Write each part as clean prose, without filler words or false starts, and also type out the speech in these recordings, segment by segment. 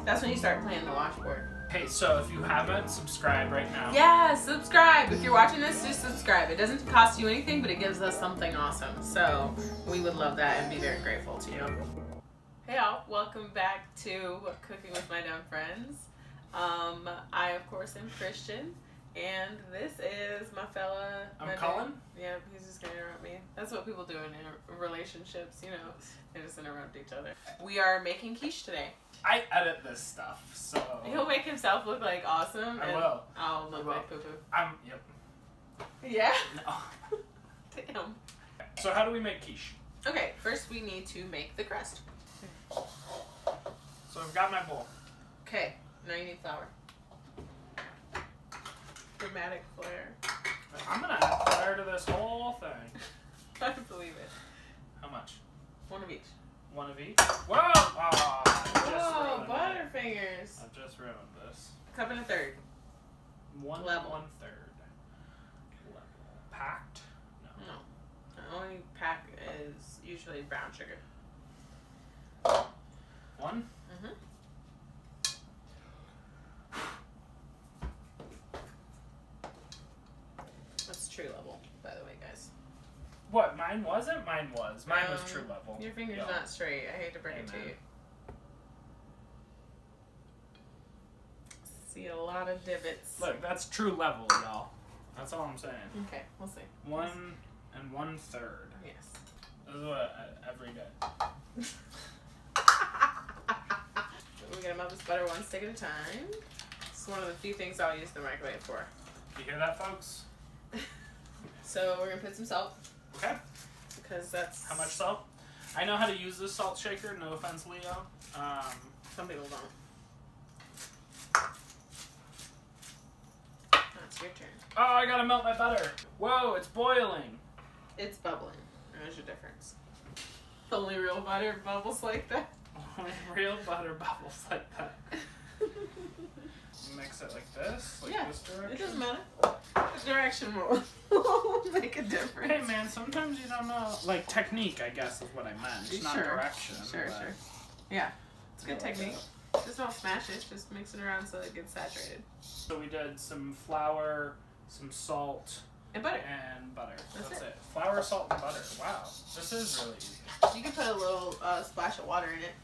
That's when you start playing the washboard. Hey, so if you haven't, subscribe right now. Yeah, subscribe. If you're watching this, just subscribe. It doesn't cost you anything, but it gives us something awesome. So we would love that and be very grateful to you. Hey y'all, welcome back to Cooking with My Dumb Friends. I, of course, am Christian, and this is my fella. I'm Cullen. Yeah, he's just gonna interrupt me. That's what people do in relationships, you know. They just interrupt each other. We are making quiche today. I edit this stuff, so... He'll make himself look like awesome. I will. I'll look like poo-poo. Yep. Yeah? No. Damn. So how do we make quiche? Okay, first we need to make the crust. So I've got my bowl. Okay, now you need flour. Dramatic flair. I'm gonna add flair to this whole thing. I believe it. How much? One of each. One of each? Whoa! Oh, Whoa, Butterfingers. I've just ruined this. Cup and a third. One Level. 1/3. Level. Packed? No. The only pack is usually brown sugar. One? Mm-hmm. That's true level, by the way, guys. What? Mine wasn't? Mine was. Mine was true level. Your finger's Yo. not straight. I hate to break it to Amen. you. See a lot of divots. Look, that's true level, y'all. That's all I'm saying. Okay, we'll see. 1 1/3. Yes. This is what every day. We're gonna melt this butter one stick at a time. It's one of the few things I'll use the microwave for. You hear that, folks? So we're gonna put some salt. Okay. Because that's... How much salt? I know how to use this salt shaker. No offense, Leo. Some people don't. That's your turn. Oh, I gotta melt my butter. Whoa, it's boiling. It's bubbling. There's your difference. Only real butter bubbles like that. Real butter bubbles like that. Mix it like this? Like Yeah, this direction? it doesn't matter. The direction will make a difference. Hey man, sometimes you don't know. Like technique, I guess, is what I meant. It's not direction. Sure. Yeah, it's a good technique. Just don't smash it. Just mix it around so it gets saturated. So we did some flour, some salt, and butter. That's it. Flour, salt, and butter. Wow, this is really easy. You can put a little splash of water in it.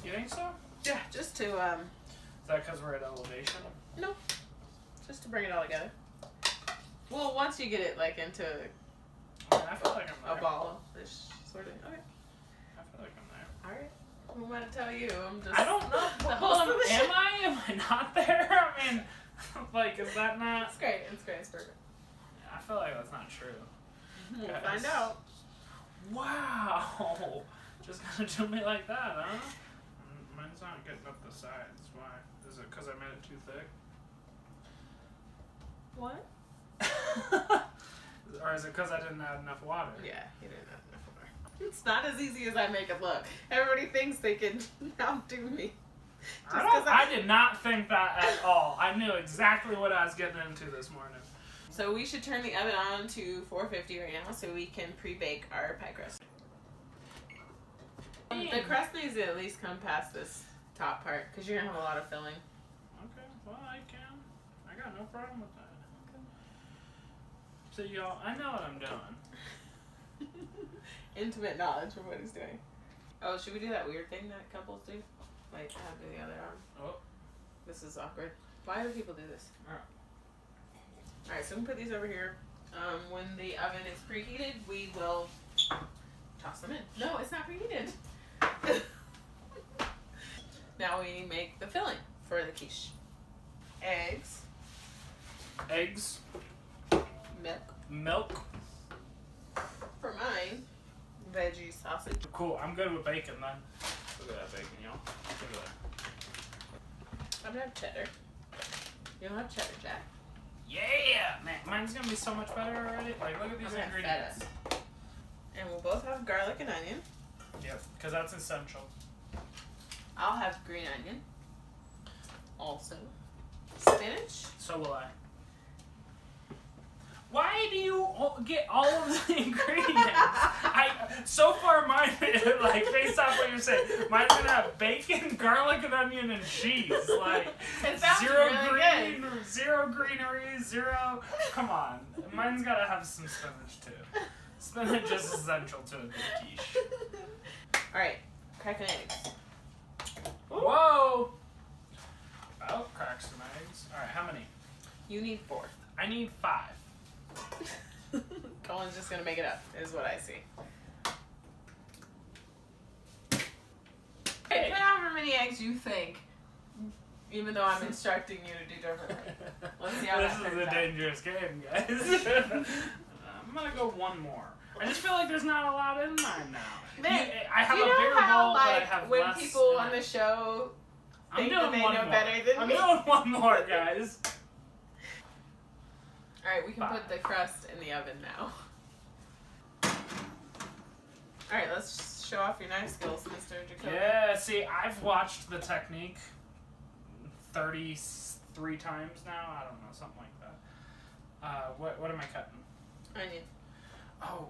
You think so? Yeah, just to Is that because we're at elevation? no, just to bring it all together. Well, once you get it like into I feel like I'm there. a ball of this sort of. Okay. I feel like I'm there. All right. Who am I to tell you? I'm just. I don't know. The Well, host of the am show. I? Am I not there? I mean, like, is that not? It's great. It's great. It's perfect. I feel like that's not true. We'll Yes. find out. Wow. Just gonna do me like that, huh? Mine's not getting up the sides. Why? Is it because I made it too thick? What? Or is it because I didn't add enough water? Yeah, you didn't have enough water. It's not as easy as I make it look. Everybody thinks they can outdo me. I did not think that at all. I knew exactly what I was getting into this morning. So we should turn the oven on to 450 right now so we can pre-bake our pie crust. The crust needs to at least come past this top part because you're going to have a lot of filling. Okay, well, I can. I got no problem with that. So, y'all, I know what I'm doing. Intimate knowledge of what he's doing. Oh, should we do that weird thing that couples do? Like, have the other arm. Oh. This is awkward. Why do people do this? Alright. Alright, so we can put these over here. When the oven is preheated, we will toss them in. No, it's not preheated. Now we make the filling for the quiche. Eggs. Eggs. Milk. Milk. For mine, veggie sausage. Cool, I'm good with bacon then. Look at that bacon, y'all. Look at that. I'm gonna have cheddar. You don't have cheddar, Jack. Yeah! Man, mine's gonna be so much better already. Like, look at these I'm gonna have ingredients. feta. And we'll both have garlic and onion. Yep, because that's essential. I'll have green onion. Also. Spinach. So will I. Why do you get all of the ingredients? So far mine is Like, based off what you're saying, mine's gonna have bacon, garlic, and onion, and cheese. Like, It sounds really good. Zero greenery, zero. Come on, mine's gotta have some spinach too. Spinach is essential to a good quiche. All right, cracking eggs. Whoa! About crack some eggs. All right, how many? You need 4. I need 5. Cullen's just gonna make it up, is what I see. Hey, put however many eggs you think, even though I'm instructing you to do differently. Let's see how This that turns is a out. dangerous game, guys. I'm gonna go one more. I just feel like there's not a lot in mine now. Man, I have do you a know bigger how, bowl, like, but I have when less people in on it. the show I'm think doing that they one know more. better than I'm me? doing one more, guys. Alright, we can 5. put the crust in the oven now. Alright, let's show off your knife skills, Mr. Jacoby. Yeah, see, I've watched the technique 33 times now. I don't know, something like that. What am I cutting? Onion. Oh.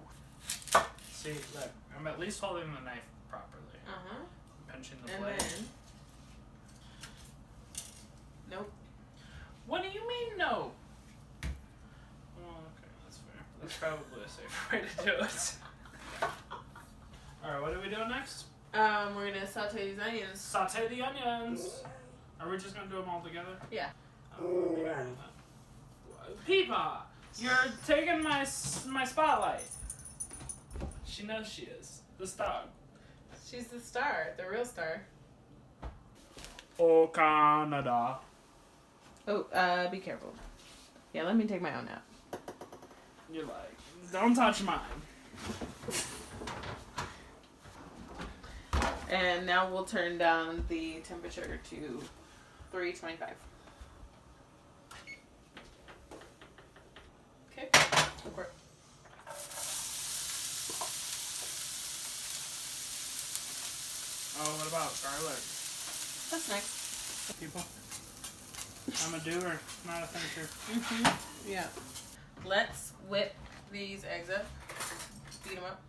See, look, I'm at least holding the knife properly. Uh-huh. Pinching the And blade. then... Nope. What do you mean, no? Well, okay, that's fair. That's probably a safer way to do it. Alright, what are we doing next? We're gonna saute these onions. Saute the onions. Are we just gonna do them all together? Yeah. Oh, okay. Peepaw, you're taking my spotlight. She knows she is. This dog. She's the star, the real star. Oh, Canada. Oh, be careful. Yeah, let me take my own out. You're like, don't touch mine. And now we'll turn down the temperature to 325. Okay, go for it. Oh, what about garlic? That's next. People? I'm a doer, not a thinker. Mm-hmm. Yeah. Let's whip these eggs up. Beat them up.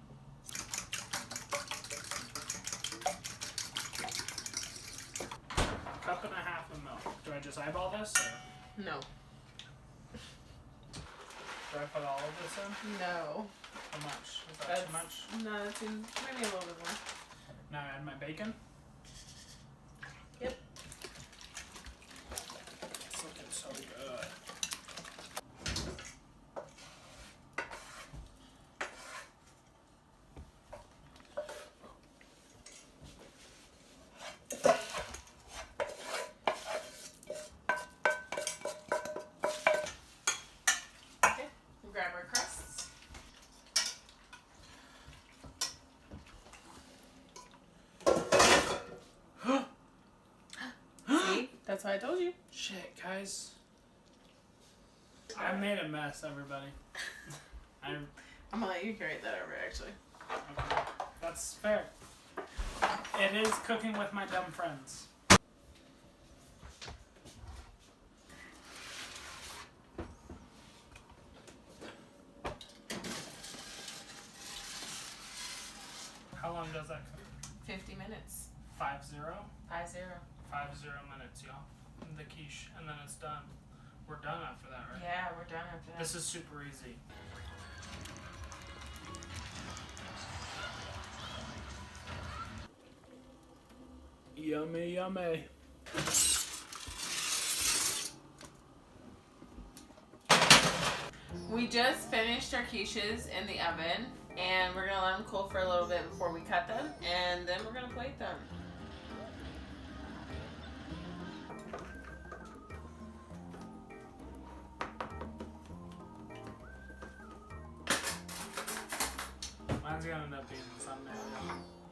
Cup and a half of milk. Do I just eyeball this, or No. do I put all of this in? No. How much? Is that too much? No, that's maybe a little bit more. Now I add my bacon. Yep. It's looking so good. Okay. We'll grab our crusts. See? That's why I told you. Shit, guys. I made a mess, everybody. I'm gonna let you carry that over, actually. Okay. That's fair. It is cooking with my dumb friends. How long does that cook? 50 minutes. 5-0? 5-0. 5-0 minutes, y'all. The quiche, and then it's done. We're done after that, right? Yeah, we're done after that. This is super easy. Yummy, yummy. We just finished our quiches in the oven, and we're gonna let them cool for a little bit before we cut them, and then we're gonna plate them. Mine's gonna end up being the thumbnail.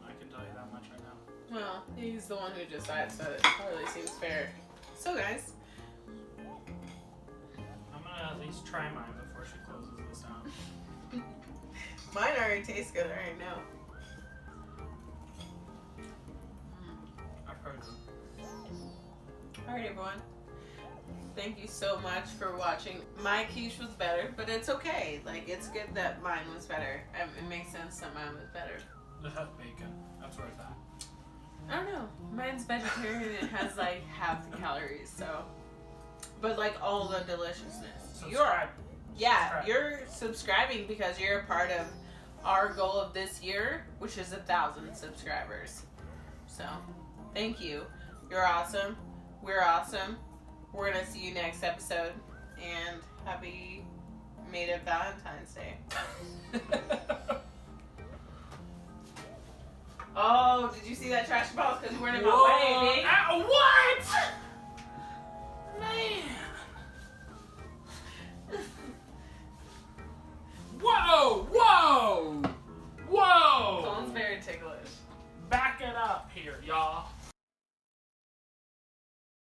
I can tell you that much right now. Well, he's the one who decided, so it probably seems fair. So, guys, I'm gonna at least try mine before she closes this down. mine already tastes good right now. I've heard them. Alright, everyone. Thank you so much for watching. My quiche was better, but it's okay. Like, it's good that mine was better. It makes sense that mine was better. The bacon. That's where it's at. I don't know. Mine's vegetarian and it has like half the calories, so. But like all the deliciousness. Subscribe. You're subscribing because you're a part of our goal of this year, which is 1,000 subscribers. So, thank you. You're awesome. We're awesome. We're gonna see you next episode, and happy made it Valentine's Day. Oh, did you see that trash balls? Because you weren't in my way, babe. What?